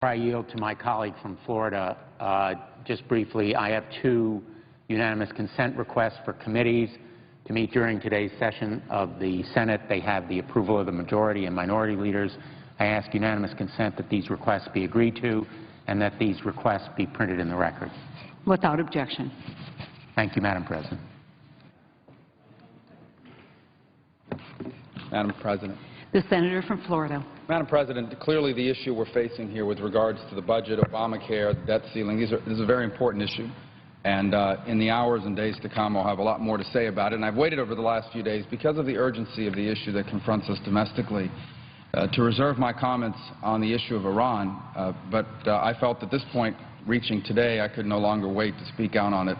Before I yield to my colleague from Florida, just briefly, I have two unanimous consent requests for committees to meet during today's session of the Senate. They have the approval of the majority and minority leaders. I ask unanimous consent that these requests be agreed to and that these requests be printed in the record. Without objection. Thank you, Madam President. Madam President. The senator from Florida. Madam President, clearly the issue we're facing here with regards to the budget, Obamacare, the debt ceiling, this is a very important issue. And in the hours and days to come, I'll have a lot more to say about it. And I've waited over the last few days, because of the urgency of the issue that confronts us domestically, to reserve my comments on the issue of Iran. But I felt at this point, reaching today, I could no longer wait to speak out on it.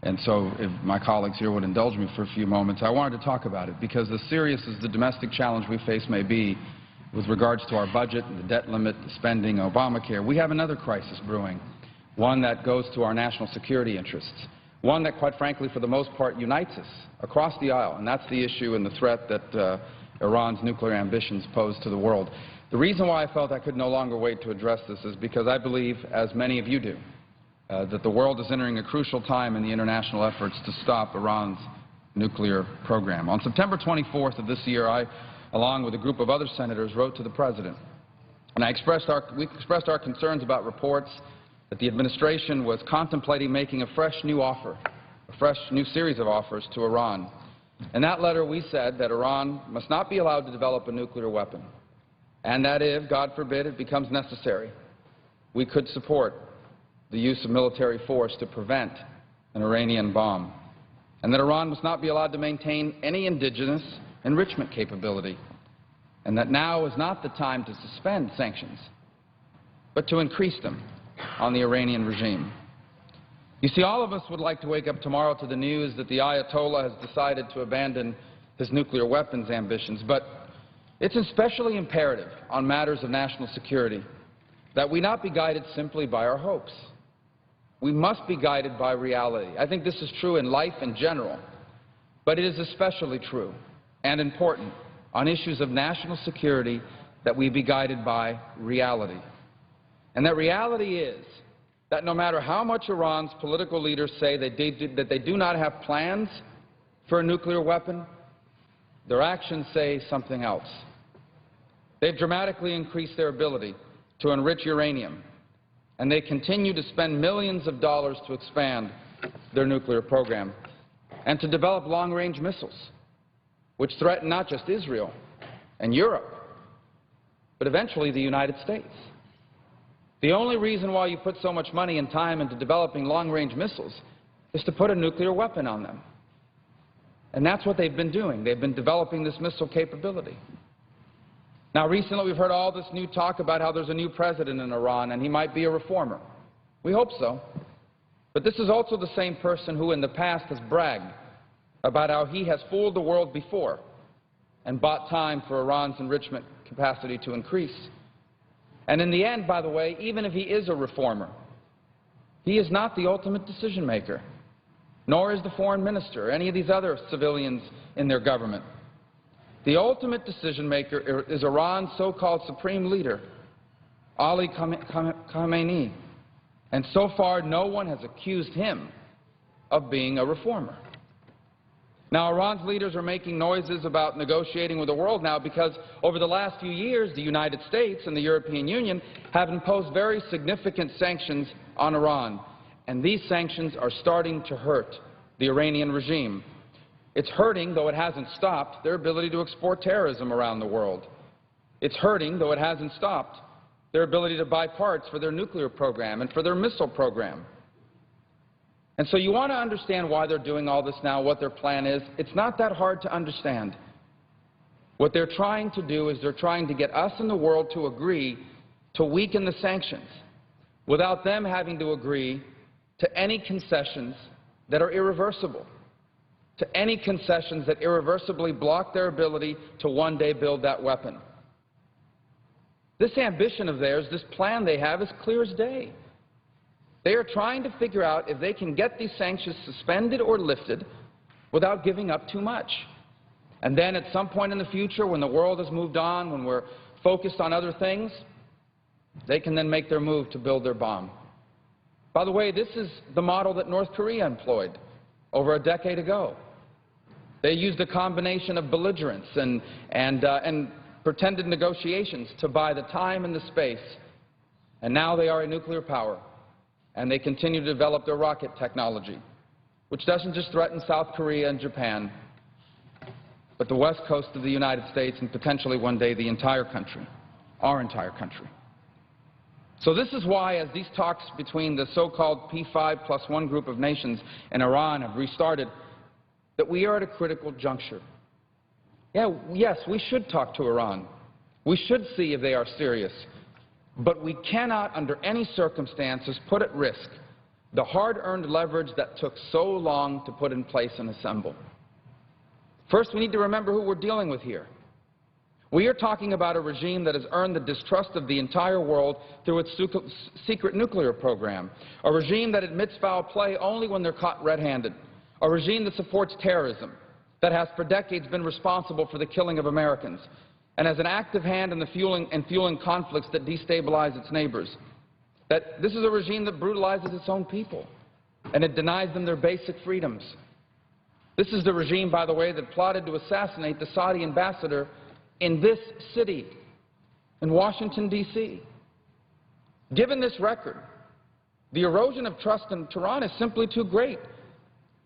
And so if my colleagues here would indulge me for a few moments, I wanted to talk about it, because as serious as the domestic challenge we face may be with regards to our budget, the debt limit, the spending, Obamacare, we have another crisis brewing, one that goes to our national security interests, one that, quite frankly, for the most part, unites us across the aisle, and that's the issue and the threat that Iran's nuclear ambitions pose to the world. The reason why I felt I could no longer wait to address this is because I believe, as many of you do, that the world is entering a crucial time in the international efforts to stop Iran's nuclear program. On September 24th of this year, I, along with a group of other senators, wrote to the President, and we expressed our concerns about reports that the administration was contemplating making a fresh new series of offers to Iran. In that letter, we said that Iran must not be allowed to develop a nuclear weapon, and that if, God forbid, it becomes necessary, we could support the use of military force to prevent an Iranian bomb, and that Iran must not be allowed to maintain any indigenous enrichment capability, and that now is not the time to suspend sanctions, but to increase them on the Iranian regime. You see, all of us would like to wake up tomorrow to the news that the Ayatollah has decided to abandon his nuclear weapons ambitions, but it's especially imperative on matters of national security that we not be guided simply by our hopes. We must be guided by reality. I think this is true in life in general, but it is especially true and important on issues of national security that we be guided by reality. And that reality is that no matter how much Iran's political leaders say that they do not have plans for a nuclear weapon, their actions say something else. They've dramatically increased their ability to enrich uranium, and they continue to spend millions of dollars to expand their nuclear program and to develop long-range missiles, which threaten not just Israel and Europe, but eventually the United States. The only reason why you put so much money and time into developing long-range missiles is to put a nuclear weapon on them. And that's what they've been doing. They've been developing this missile capability. Now, recently we've heard all this new talk about how there's a new president in Iran and he might be a reformer. We hope so. But this is also the same person who in the past has bragged about how he has fooled the world before and bought time for Iran's enrichment capacity to increase. And in the end, by the way, even if he is a reformer, he is not the ultimate decision maker, nor is the foreign minister or any of these other civilians in their government. The ultimate decision maker is Iran's so-called supreme leader, Ali Khamenei. And so far, no one has accused him of being a reformer. Now, Iran's leaders are making noises about negotiating with the world now because over the last few years, the United States and the European Union have imposed very significant sanctions on Iran. And these sanctions are starting to hurt the Iranian regime. It's hurting, though it hasn't stopped, their ability to export terrorism around the world. It's hurting, though it hasn't stopped, their ability to buy parts for their nuclear program and for their missile program. And so you want to understand why they're doing all this now, what their plan is. It's not that hard to understand. What they're trying to do is they're trying to get us and the world to agree to weaken the sanctions without them having to agree to any concessions that are irreversible, to any concessions that irreversibly block their ability to one day build that weapon. This ambition of theirs, this plan they have, is clear as day. They are trying to figure out if they can get these sanctions suspended or lifted without giving up too much. And then at some point in the future, when the world has moved on, when we're focused on other things, They can then make their move to build their bomb. By the way, this is the model that North Korea employed over a decade ago. They used a combination of belligerence and pretended negotiations to buy the time and the space. And now they are a nuclear power, and they continue to develop their rocket technology, which doesn't just threaten South Korea and Japan, but the west coast of the United States and potentially one day the entire country, our entire country. So this is why, as these talks between the so-called P5+1 group of nations and Iran have restarted, that we are at a critical juncture. Yes, we should talk to Iran. We should see if they are serious. But we cannot, under any circumstances, put at risk the hard-earned leverage that took so long to put in place and assemble. First, we need to remember who we're dealing with here. We are talking about a regime that has earned the distrust of the entire world through its secret nuclear program, a regime that admits foul play only when they're caught red-handed, a regime that supports terrorism, that has for decades been responsible for the killing of Americans, and has an active hand in the fueling conflicts that destabilize its neighbors. That this is a regime that brutalizes its own people, and it denies them their basic freedoms. This is the regime, by the way, that plotted to assassinate the Saudi ambassador in this city, in Washington, D.C. Given this record, the erosion of trust in Tehran is simply too great.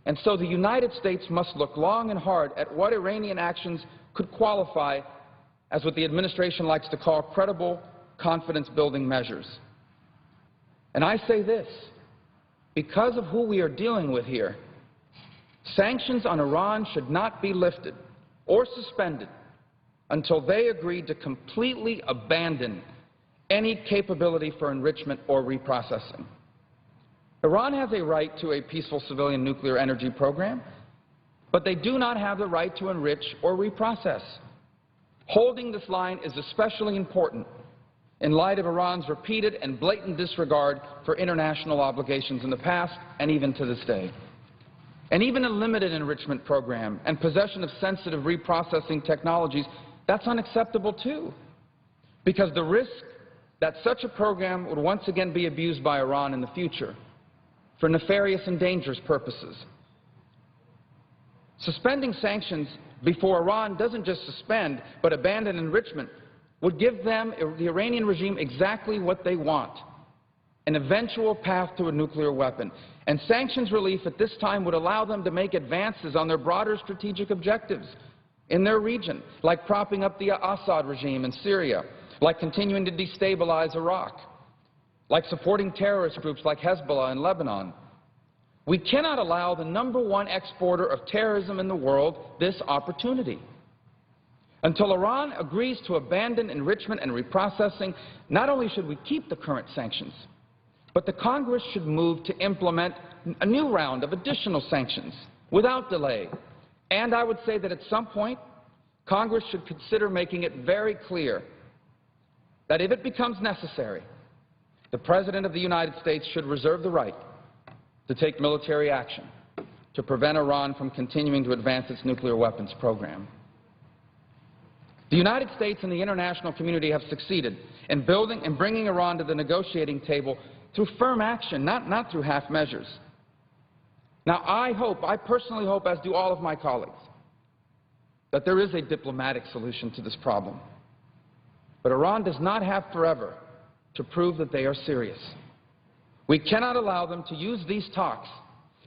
And so the United States must look long and hard at what Iranian actions could qualify as what the administration likes to call credible confidence-building measures. And I say this, because of who we are dealing with here, sanctions on Iran should not be lifted or suspended until they agree to completely abandon any capability for enrichment or reprocessing. Iran has a right to a peaceful civilian nuclear energy program, but they do not have the right to enrich or reprocess. Holding this line is especially important in light of Iran's repeated and blatant disregard for international obligations in the past and even to this day. And even a limited enrichment program and possession of sensitive reprocessing technologies, that's unacceptable too, because the risk that such a program would once again be abused by Iran in the future for nefarious and dangerous purposes. Suspending sanctions before Iran doesn't just suspend but abandon enrichment would give them, the Iranian regime, exactly what they want, an eventual path to a nuclear weapon. And sanctions relief at this time would allow them to make advances on their broader strategic objectives in their region, like propping up the Assad regime in Syria, like continuing to destabilize Iraq, like supporting terrorist groups like Hezbollah in Lebanon. We cannot allow the #1 exporter of terrorism in the world this opportunity. Until Iran agrees to abandon enrichment and reprocessing, not only should we keep the current sanctions, but the Congress should move to implement a new round of additional sanctions without delay. And I would say that at some point, Congress should consider making it very clear that if it becomes necessary, the President of the United States should reserve the right to take military action to prevent Iran from continuing to advance its nuclear weapons program. The United States and the international community have succeeded in building and bringing Iran to the negotiating table through firm action, not through half measures. Now, I personally hope, as do all of my colleagues, that there is a diplomatic solution to this problem. But Iran does not have forever to prove that they are serious. We cannot allow them to use these talks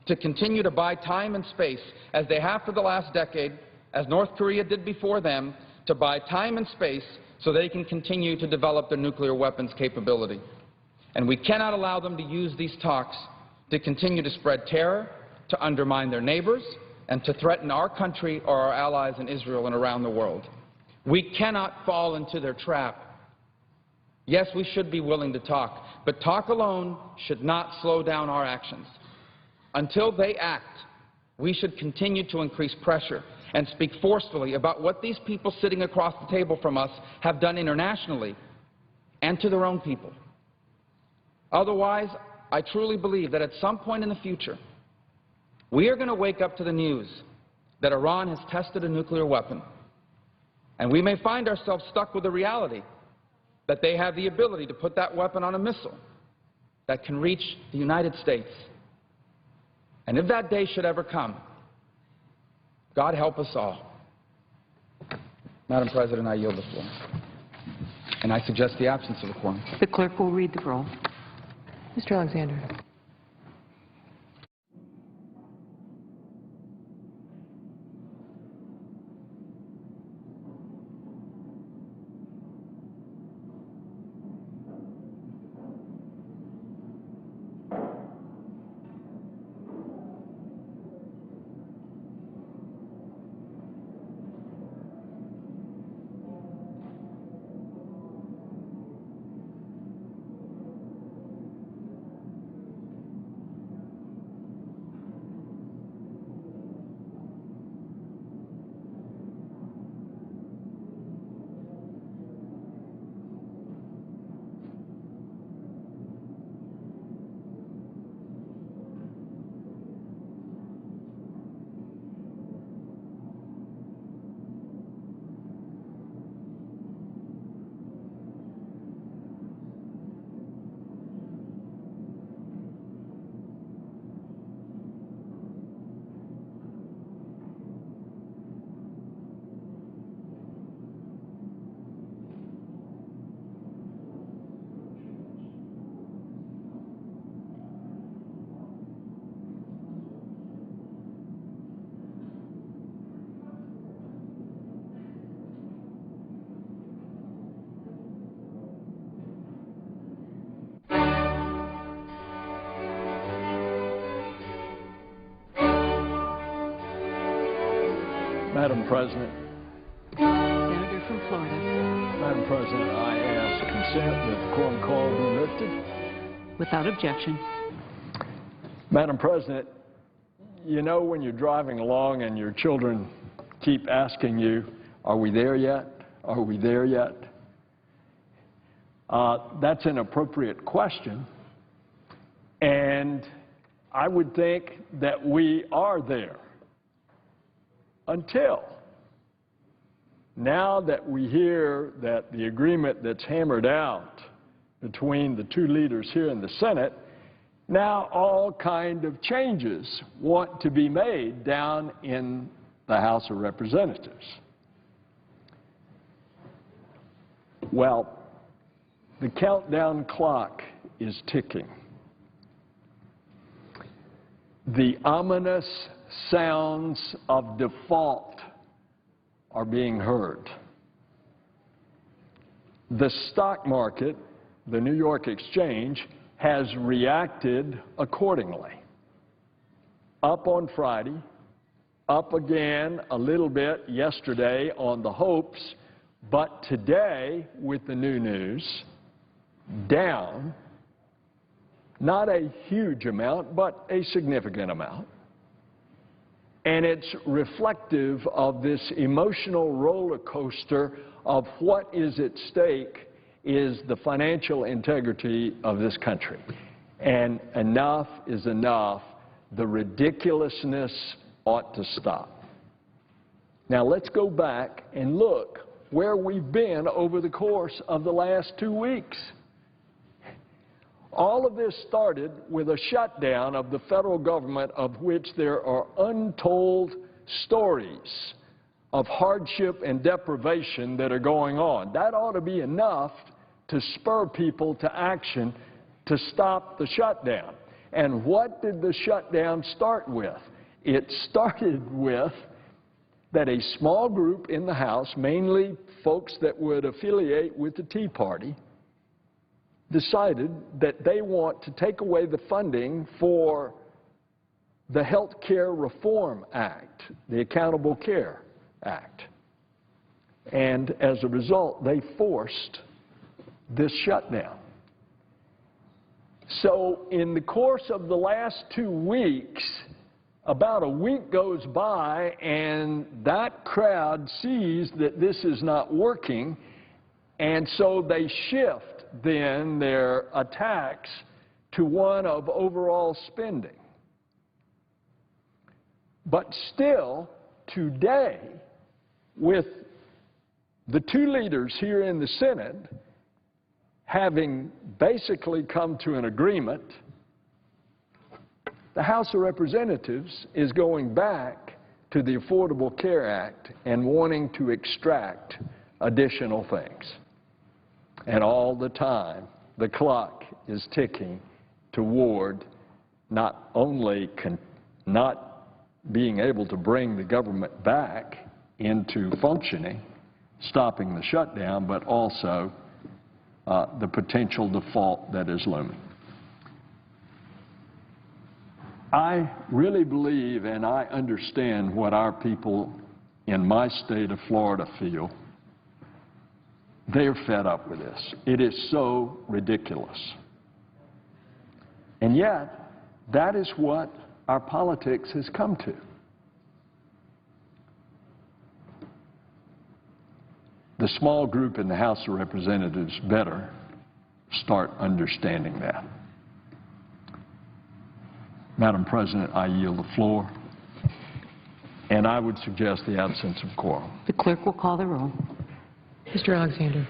to continue to buy time and space, as they have for the last decade, as North Korea did before them, to buy time and space so they can continue to develop their nuclear weapons capability. And we cannot allow them to use these talks to continue to spread terror, to undermine their neighbors, and to threaten our country or our allies in Israel and around the world. We cannot fall into their trap. Yes, we should be willing to talk, but talk alone should not slow down our actions. Until they act, we should continue to increase pressure and speak forcefully about what these people sitting across the table from us have done internationally and to their own people. Otherwise, I truly believe that at some point in the future, we are going to wake up to the news that Iran has tested a nuclear weapon, and we may find ourselves stuck with the reality that they have the ability to put that weapon on a missile that can reach the United States. And if that day should ever come, God help us all. Madam President, I yield the floor. And I suggest the absence of a quorum. The clerk will read the roll. Mr. Alexander. Madam President. Senator from Florida. Madam President, I ask consent that the quorum call be lifted. Without objection. Madam President, you know when you're driving along and your children keep asking you, are we there yet? Are we there yet? That's an appropriate question. And I would think that we are there. Until now that we hear that the agreement that's hammered out between the two leaders here in the Senate, now all kind of changes want to be made down in the House of Representatives. Well, the countdown clock is ticking. The ominous sounds of default are being heard. The stock market, the New York Exchange, has reacted accordingly. Up on Friday, up again a little bit yesterday on the hopes, but today, with the new news, down, not a huge amount, but a significant amount. And it's reflective of this emotional roller coaster of what is at stake is the financial integrity of this country. And enough is enough. The ridiculousness ought to stop. Now let's go back and look where we've been over the course of the last 2 weeks. All of this started with a shutdown of the federal government, of which there are untold stories of hardship and deprivation that are going on. That ought to be enough to spur people to action to stop the shutdown. And what did the shutdown start with? It started with that a small group in the House, mainly folks that would affiliate with the Tea Party, decided that they want to take away the funding for the Health Care Reform Act, the Accountable Care Act. And as a result, they forced this shutdown. So in the course of the last 2 weeks, about a week goes by and that crowd sees that this is not working, and so they shift then their attacks to one of overall spending. But still, today, with the two leaders here in the Senate having basically come to an agreement, the House of Representatives is going back to the Affordable Care Act and wanting to extract additional things. And all the time, the clock is ticking toward not only not being able to bring the government back into functioning, stopping the shutdown, but also the potential default that is looming. I really believe and I understand what our people in my state of Florida feel. They're fed up with this. It is so ridiculous. And yet, that is what our politics has come to. The small group in the House of Representatives better start understanding that. Madam President, I yield the floor, and I would suggest the absence of quorum. The clerk will call the roll. Mr. Alexander.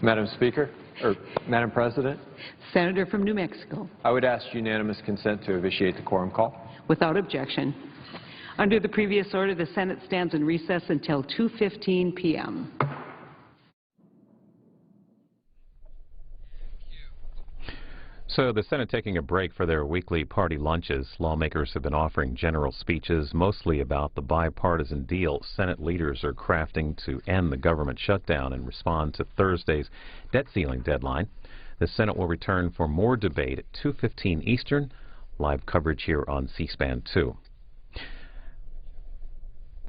Madam Speaker, or Madam President, Senator from New Mexico. I would ask unanimous consent to initiate the quorum call. Without objection. Under the previous order, the Senate stands in recess until 2:15 p.m. So the Senate taking a break for their weekly party lunches. Lawmakers have been offering general speeches, mostly about the bipartisan deal Senate leaders are crafting to end the government shutdown and respond to Thursday's debt ceiling deadline. The Senate will return for more debate at 2:15 Eastern. Live coverage here on C-SPAN 2.